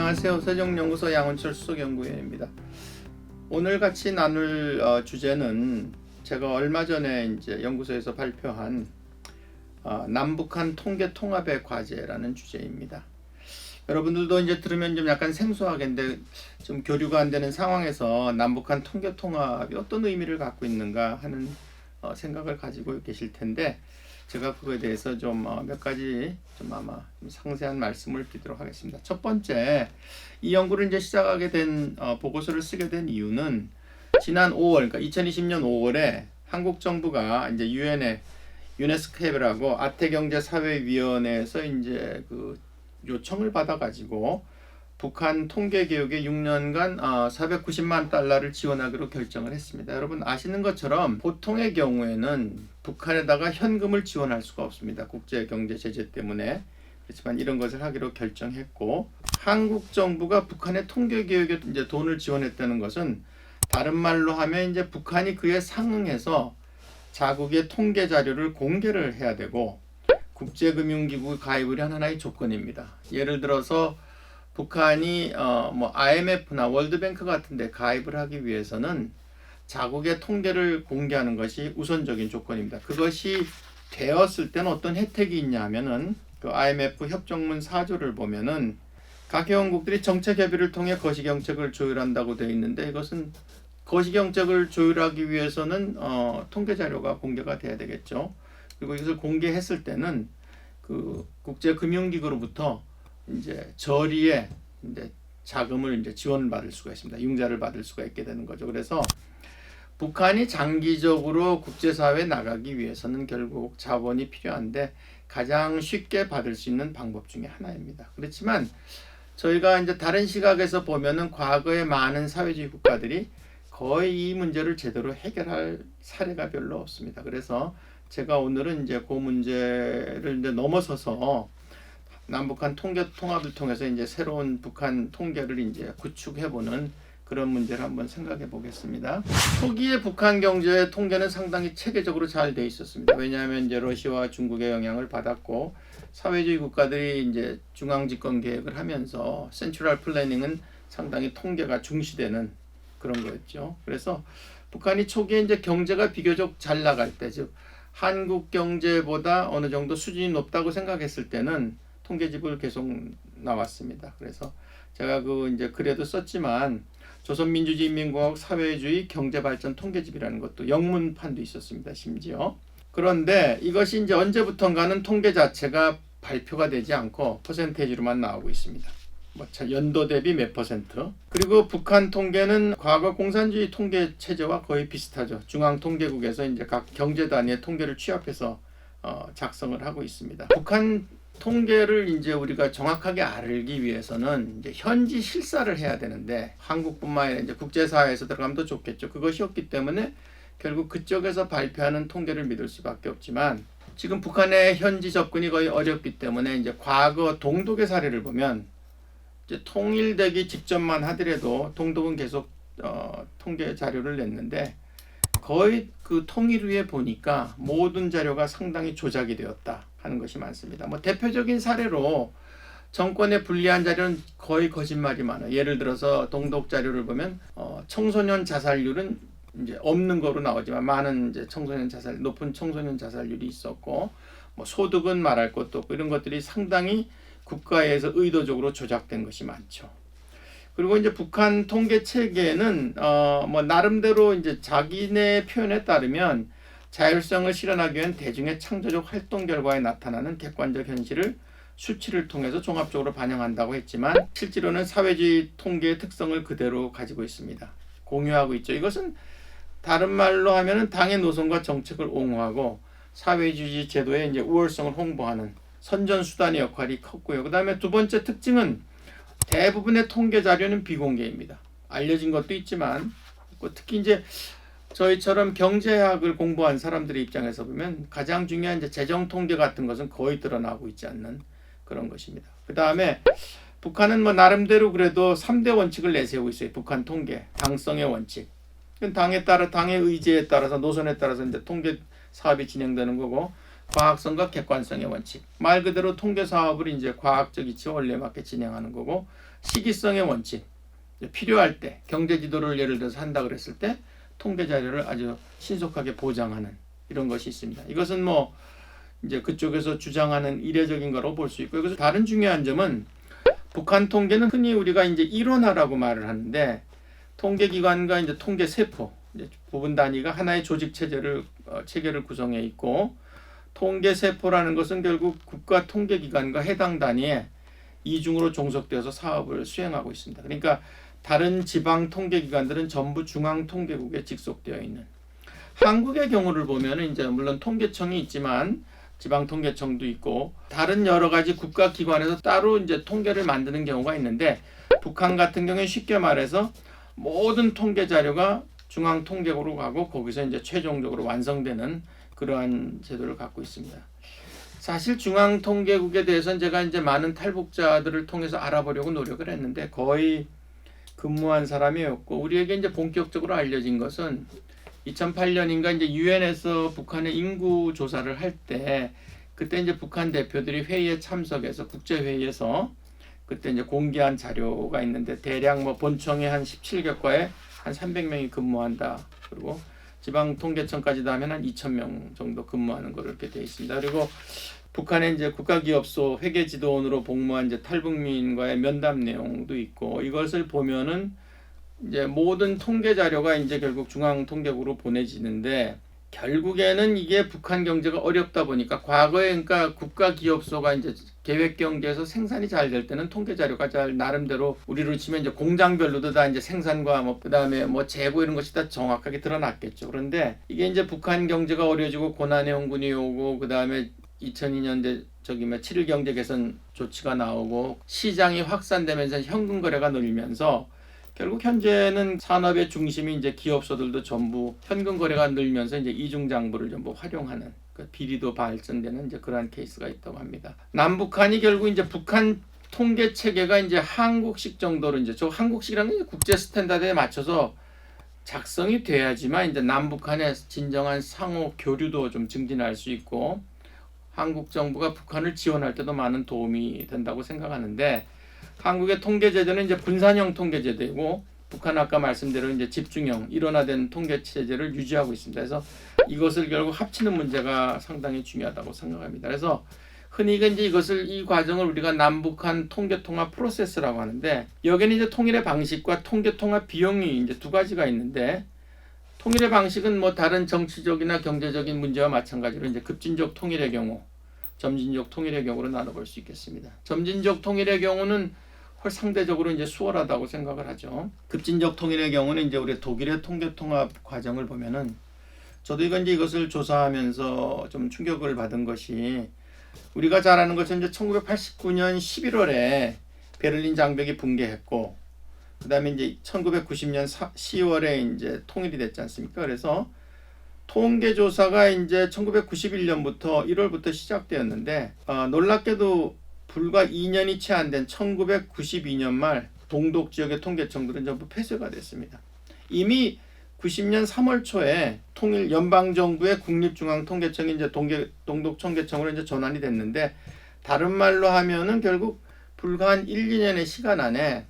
안녕하세요. 세종연구소 양원철 수석연구위원입니다. 오늘 같이 나눌 주제는 제가 얼마 전에 이제 연구소에서 발표한 남북한 통계 통합의 과제라는 주제입니다. 여러분들도 이제 들으면 좀 약간 생소하겠는데 좀 교류가 안 되는 상황에서 남북한 통계 통합이 어떤 의미를 갖고 있는가 하는 생각을 가지고 계실 텐데 제가 그거에 대해서 좀 몇 가지 좀 아마 좀 상세한 말씀을 드리도록 하겠습니다. 첫 번째, 이 연구를 이제 시작하게 된 보고서를 쓰게 된 이유는 지난 5월, 그러니까 2020년 5월에 한국 정부가 이제 유엔의 유네스코라고 아태경제사회위원회에서 이제 그 요청을 받아가지고 북한 통계개혁에 6년간 490만 달러를 지원하기로 결정을 했습니다. 여러분 아시는 것처럼 보통의 경우에는 북한에다가 현금을 지원할 수가 없습니다. 국제경제제재 때문에. 그렇지만 이런 것을 하기로 결정했고, 한국 정부가 북한의 통계개혁에 이제 돈을 지원했다는 것은 다른 말로 하면 이제 북한이 그에 상응해서 자국의 통계 자료를 공개를 해야 되고 국제금융기구 가입을 한 하나의 조건입니다. 예를 들어서 북한이 IMF나 월드뱅크 같은 데 가입을 하기 위해서는 자국의 통계를 공개하는 것이 우선적인 조건입니다. 그것이 되었을 때는 어떤 혜택이 있냐 하면은 그 IMF 협정문 4조를 보면은 각 회원국들이 정책 협의를 통해 거시경책을 조율한다고 되어 있는데, 이것은 거시경책을 조율하기 위해서는 통계 자료가 공개가 돼야 되겠죠. 그리고 이것을 공개했을 때는 그 국제금융기구로부터 이제 저리에 이제 자금을 이제 지원을 받을 수가 있습니다. 융자를 받을 수가 있게 되는 거죠. 그래서 북한이 장기적으로 국제사회에 나가기 위해서는 결국 자본이 필요한데 가장 쉽게 받을 수 있는 방법 중에 하나입니다. 그렇지만 저희가 이제 다른 시각에서 보면은 과거에 많은 사회주의 국가들이 거의 이 문제를 제대로 해결할 사례가 별로 없습니다. 그래서 제가 오늘은 이제 그 문제를 이제 넘어서서 남북한 통계 통합을 통해서 이제 새로운 북한 통계를 이제 구축해보는 그런 문제를 한번 생각해 보겠습니다. 초기에 북한 경제의 통계는 상당히 체계적으로 잘 돼 있었습니다. 왜냐하면 이제 러시아와 중국의 영향을 받았고 사회주의 국가들이 이제 중앙 집권 계획을 하면서 센트럴 플래닝은 상당히 통계가 중시되는 그런 거였죠. 그래서 북한이 초기에 이제 경제가 비교적 잘 나갈 때, 즉 한국 경제보다 어느 정도 수준이 높다고 생각했을 때는 통계집을 계속 나왔습니다. 그래서 제가 그 이제 글에도 썼지만 조선민주주의인민공화국 사회주의 경제발전 통계집이라는 것도 영문판도 있었습니다. 심지어. 그런데 이것이 이제 언제부턴가는 통계 자체가 발표가 되지 않고 퍼센테이지로만 나오고 있습니다. 연도 대비 몇 %. 그리고 북한 통계는 과거 공산주의 통계 체제와 거의 비슷하죠. 중앙통계국에서 이제 각 경제 단위의 통계를 취합해서 작성을 하고 있습니다. 북한 통계를 이제 우리가 정확하게 알기 위해서는 이제 현지 실사를 해야 되는데 한국뿐만 아니라 이제 국제사회에서 들어가면 더 좋겠죠. 그것이 없기 때문에 결국 그쪽에서 발표하는 통계를 믿을 수밖에 없지만 지금 북한의 현지 접근이 거의 어렵기 때문에 이제 과거 동독의 사례를 보면 이제 통일되기 직전만 하더라도 동독은 계속 통계 자료를 냈는데 거의 그 통일 후에 보니까 모든 자료가 상당히 조작이 되었다 하는 것이 많습니다. 대표적인 사례로 정권에 불리한 자료는 거의 거짓말이 많아요. 예를 들어서 동독 자료를 보면 청소년 자살률은 이제 없는 거로 나오지만 많은 이제 높은 청소년 자살률이 있었고 소득은 말할 것도 없고 이런 것들이 상당히 국가에서 의도적으로 조작된 것이 많죠. 그리고 이제 북한 통계 체계는 나름대로 이제 자기네 표현에 따르면 자율성을 실현하기 위한 대중의 창조적 활동 결과에 나타나는 객관적 현실을 수치를 통해서 종합적으로 반영한다고 했지만 실제로는 사회주의 통계의 특성을 그대로 가지고 있습니다. 공유하고 있죠. 이것은 다른 말로 하면은 당의 노선과 정책을 옹호하고 사회주의 제도의 이제 우월성을 홍보하는 선전수단의 역할이 컸고요. 그 다음에 두 번째 특징은 대부분의 통계 자료는 비공개입니다. 알려진 것도 있지만 특히 이제 저희처럼 경제학을 공부한 사람들의 입장에서 보면 가장 중요한 이제 재정 통계 같은 것은 거의 드러나고 있지 않는 그런 것입니다. 그 다음에 북한은 나름대로 그래도 3대 원칙을 내세우고 있어요. 북한 통계, 당성의 원칙. 당에 따라 당의 의지에 따라서 노선에 따라서 이제 통계 사업이 진행되는 거고 과학성과 객관성의 원칙. 말 그대로 통계 사업을 이제 과학적 이치 원리에 맞게 진행하는 거고, 시기성의 원칙. 필요할 때 경제 지도를 예를 들어서 한다 그랬을 때 통계 자료를 아주 신속하게 보장하는 이런 것이 있습니다. 이것은 뭐 이제 그쪽에서 주장하는 이례적인 거로 볼 수 있고, 그래서 다른 중요한 점은 북한 통계는 흔히 우리가 이제 일원화라고 말을 하는데, 통계기관과 이제 통계 세포, 이제 부분 단위가 하나의 조직 체계를 구성해 있고, 통계 세포라는 것은 결국 국가 통계기관과 해당 단위에 이중으로 종속되어서 사업을 수행하고 있습니다. 그러니까 다른 지방 통계기관들은 전부 중앙통계국에 직속되어 있는. 한국의 경우를 보면은 이제 물론 통계청이 있지만 지방통계청도 있고 다른 여러 가지 국가기관에서 따로 이제 통계를 만드는 경우가 있는데, 북한 같은 경우에 쉽게 말해서 모든 통계 자료가 중앙통계국으로 가고 거기서 이제 최종적으로 완성되는 그러한 제도를 갖고 있습니다. 사실 중앙통계국에 대해서는 제가 이제 많은 탈북자들을 통해서 알아보려고 노력을 했는데 거의 근무한 사람이 없고, 우리에게 이제 본격적으로 알려진 것은 2008년인가 이제 유엔에서 북한의 인구 조사를 할 때, 그때 이제 북한 대표들이 회의에 참석해서 국제 회의에서 그때 이제 공개한 자료가 있는데, 대략 뭐 본청에 한 17개과에 한 300명이 근무한다. 그리고 지방통계청까지도 하면 한 2,000명 정도 근무하는 걸로 이렇게 되어 있습니다. 그리고 북한의 이제 국가기업소 회계지도원으로 복무한 이제 탈북민과의 면담 내용도 있고, 이것을 보면은 이제 모든 통계 자료가 이제 결국 중앙통계국으로 보내지는데, 결국에는 이게 북한 경제가 어렵다 보니까 과거에 그러니까 국가기업소가 이제 계획경제에서 생산이 잘 될 때는 통계 자료가 잘 나름대로 우리로 치면 이제 공장별로도 다 이제 생산과 뭐 그다음에 뭐 재고 이런 것이 다 정확하게 드러났겠죠. 그런데 이게 이제 북한 경제가 어려지고 고난의 홍군이 오고 그다음에 2002년대 7.1 경제 개선 조치가 나오고 시장이 확산되면서 현금 거래가 늘면서 결국 현재는 산업의 중심이 이제 기업소들도 전부 현금 거래가 늘면서 이제 이중장부를 전부 활용하는 그 비리도 발전되는 이제 그러한 케이스가 있다고 합니다. 남북한이 결국 이제 북한 통계 체계가 이제 한국식 정도로 이제 저 한국식이라는 게 국제 스탠다드에 맞춰서 작성이 돼야지만 이제 남북한의 진정한 상호 교류도 좀 증진할 수 있고 한국 정부가 북한을 지원할 때도 많은 도움이 된다고 생각하는데, 한국의 통계제도는 이제 분산형 통계제도이고 북한 아까 말씀대로 이제 집중형 일원화된 통계 체제를 유지하고 있습니다. 그래서 이것을 결국 합치는 문제가 상당히 중요하다고 생각합니다. 그래서 흔히 이제 이 과정을 우리가 남북한 통계 통합 프로세스라고 하는데, 여기는 이제 통일의 방식과 통계 통합 비용이 이제 두 가지가 있는데, 통일의 방식은 뭐 다른 정치적이나 경제적인 문제와 마찬가지로 이제 급진적 통일의 경우, 점진적 통일의 경우로 나눠볼 수 있겠습니다. 점진적 통일의 경우는 상대적으로 이제 수월하다고 생각을 하죠. 급진적 통일의 경우는 이제 우리 독일의 통계 통합 과정을 보면은, 저도 이것을 조사하면서 좀 충격을 받은 것이, 우리가 잘 아는 것은 이제 1989년 11월에 베를린 장벽이 붕괴했고, 그 다음에 이제 1990년 10월에 이제 통일이 됐지 않습니까? 그래서 통계조사가 이제 1991년부터 1월부터 시작되었는데, 놀랍게도 불과 2년이 채 안 된 1992년 말 동독 지역의 통계청들은 전부 폐쇄가 됐습니다. 이미 90년 3월 초에 통일 연방정부의 국립중앙통계청이 이제 동독청계청으로 이제 전환이 됐는데, 다른 말로 하면은 결국 불과 한 1, 2년의 시간 안에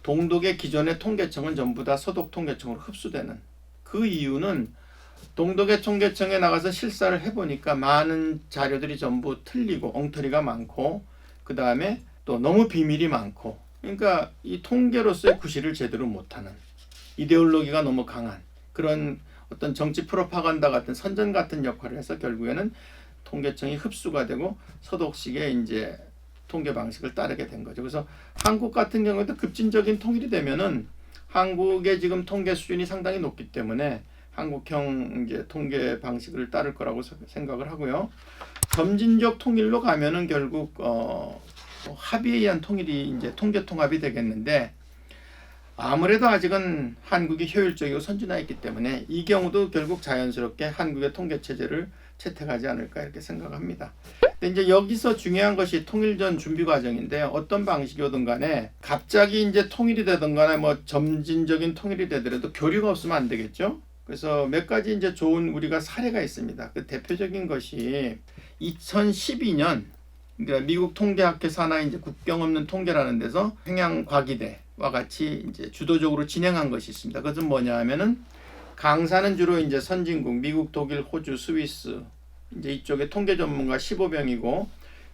동독의 기존의 통계청은 전부 다 서독통계청으로 흡수되는, 그 이유는 동독의 통계청에 나가서 실사를 해보니까 많은 자료들이 전부 틀리고 엉터리가 많고, 그 다음에 또 너무 비밀이 많고, 그러니까 이 통계로서의 구실을 제대로 못하는, 이데올로기가 너무 강한 그런 어떤 정치 프로파간다 같은 선전 같은 역할을 해서 결국에는 통계청이 흡수가 되고 서독식의 이제 통계 방식을 따르게 된 거죠. 그래서 한국 같은 경우에도 급진적인 통일이 되면은 한국의 지금 통계 수준이 상당히 높기 때문에 한국형 이제 통계 방식을 따를 거라고 생각을 하고요. 점진적 통일로 가면은 결국 합의에 의한 통일이 이제 통계 통합이 되겠는데, 아무래도 아직은 한국이 효율적이고 선진화해 있기 때문에 이 경우도 결국 자연스럽게 한국의 통계 체제를 채택하지 않을까 이렇게 생각합니다. 근데 이제 여기서 중요한 것이 통일전 준비 과정인데, 어떤 방식이 오든 간에 갑자기 이제 통일이 되든 간에 뭐 점진적인 통일이 되더라도 교류가 없으면 안 되겠죠. 그래서 몇 가지 이제 좋은 우리가 사례가 있습니다. 그 대표적인 것이 2012년 그러니까 미국 통계학회 산하의 이제 국경 없는 통계라는 데서 행양과기대와 같이 이제 주도적으로 진행한 것이 있습니다. 그것은 뭐냐 하면은 강사는 주로 이제 선진국 미국, 독일, 호주, 스위스 이제 이쪽에 통계 전문가 15명이고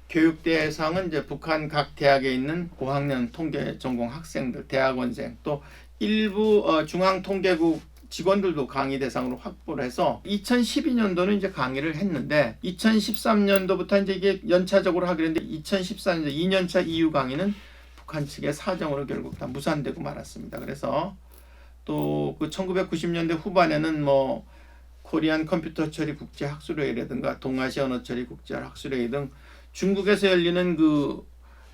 교육 대상은 이제 북한 각 대학에 있는 고학년 통계 전공 학생들, 대학원생 또 일부 중앙통계국 직원들도 강의 대상으로 확보를 해서 2012년도는 이제 강의를 했는데 2013년도부터 이제 이게 연차적으로 하기로 했는데 2014년도 2년차 EU 강의는 북한 측의 사정으로 결국 다 무산되고 말았습니다. 그래서 또 그 1990년대 후반에는 뭐 코리안 컴퓨터 처리 국제 학술회의라든가 동아시아 언어 처리 국제 학술회의 등 중국에서 열리는 그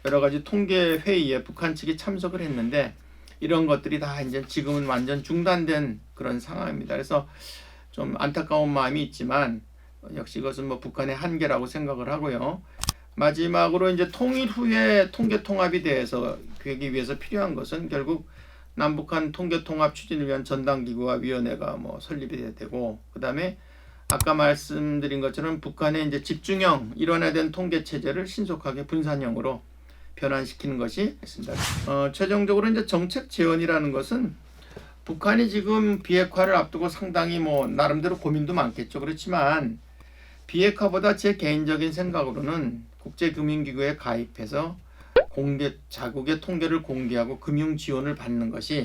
여러 가지 통계 회의에 북한 측이 참석을 했는데 이런 것들이 다 이제 지금은 완전 중단된 그런 상황입니다. 그래서 좀 안타까운 마음이 있지만 역시 이것은 뭐 북한의 한계라고 생각을 하고요. 마지막으로 이제 통일 후에 통계 통합에 대해서 되기 위해서 필요한 것은 결국 남북한 통계 통합 추진을 위한 전담기구와 위원회가 뭐 설립이 돼야 되고 그다음에 아까 말씀드린 것처럼 북한의 이제 집중형 일원화된 통계 체제를 신속하게 분산형으로 변환시키는 것이 있습니다. 최종적으로 이제 정책 재원이라는 것은 북한이 지금 비핵화를 앞두고 상당히 뭐 나름대로 고민도 많겠죠. 그렇지만 비핵화보다 제 개인적인 생각으로는 국제금융기구에 가입해서 자국의 통계를 공개하고 금융 지원을 받는 것이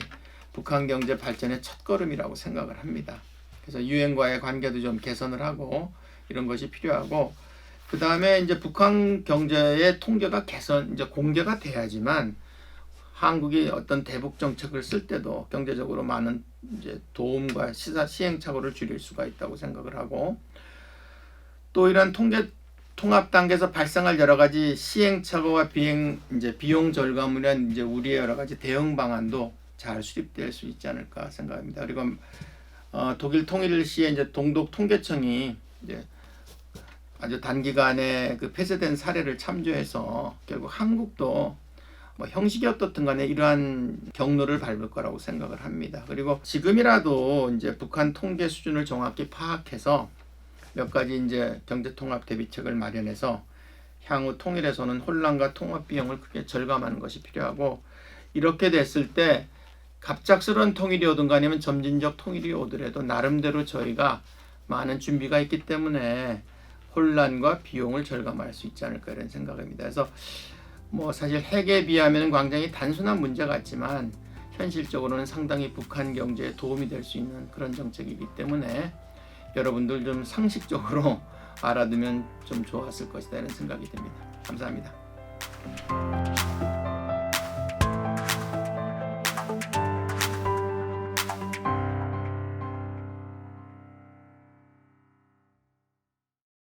북한 경제 발전의 첫걸음이라고 생각을 합니다. 그래서 유엔과의 관계도 좀 개선을 하고 이런 것이 필요하고 그 다음에 이제 북한 경제의 통계가 이제 공개가 돼야지만 한국이 어떤 대북 정책을 쓸 때도 경제적으로 많은 이제 도움과 시행착오를 줄일 수가 있다고 생각을 하고 또 이런 통계 통합 단계에서 발생할 여러 가지 시행착오와 비용 절감을 이제 우리의 여러 가지 대응 방안도 잘 수립될 수 있지 않을까 생각합니다. 그리고 독일 통일 시에 이제 동독 통계청이 이제 아주 단기간에 그 폐쇄된 사례를 참조해서 결국 한국도 뭐 형식이 어떻든 간에 이러한 경로를 밟을 거라고 생각을 합니다. 그리고 지금이라도 이제 북한 통계 수준을 정확히 파악해서 몇 가지 이제 경제통합 대비책을 마련해서 향후 통일에서는 혼란과 통합 비용을 크게 절감하는 것이 필요하고 이렇게 됐을 때 갑작스러운 통일이 오든가 아니면 점진적 통일이 오더라도 나름대로 저희가 많은 준비가 있기 때문에 혼란과 비용을 절감할 수 있지 않을까 이런 생각입니다. 그래서 뭐 사실 핵에 비하면 굉장히 단순한 문제 같지만 현실적으로는 상당히 북한 경제에 도움이 될 수 있는 그런 정책이기 때문에 여러분들 좀 상식적으로 알아두면 좀 좋았을 것이다 이런 생각이 듭니다. 감사합니다.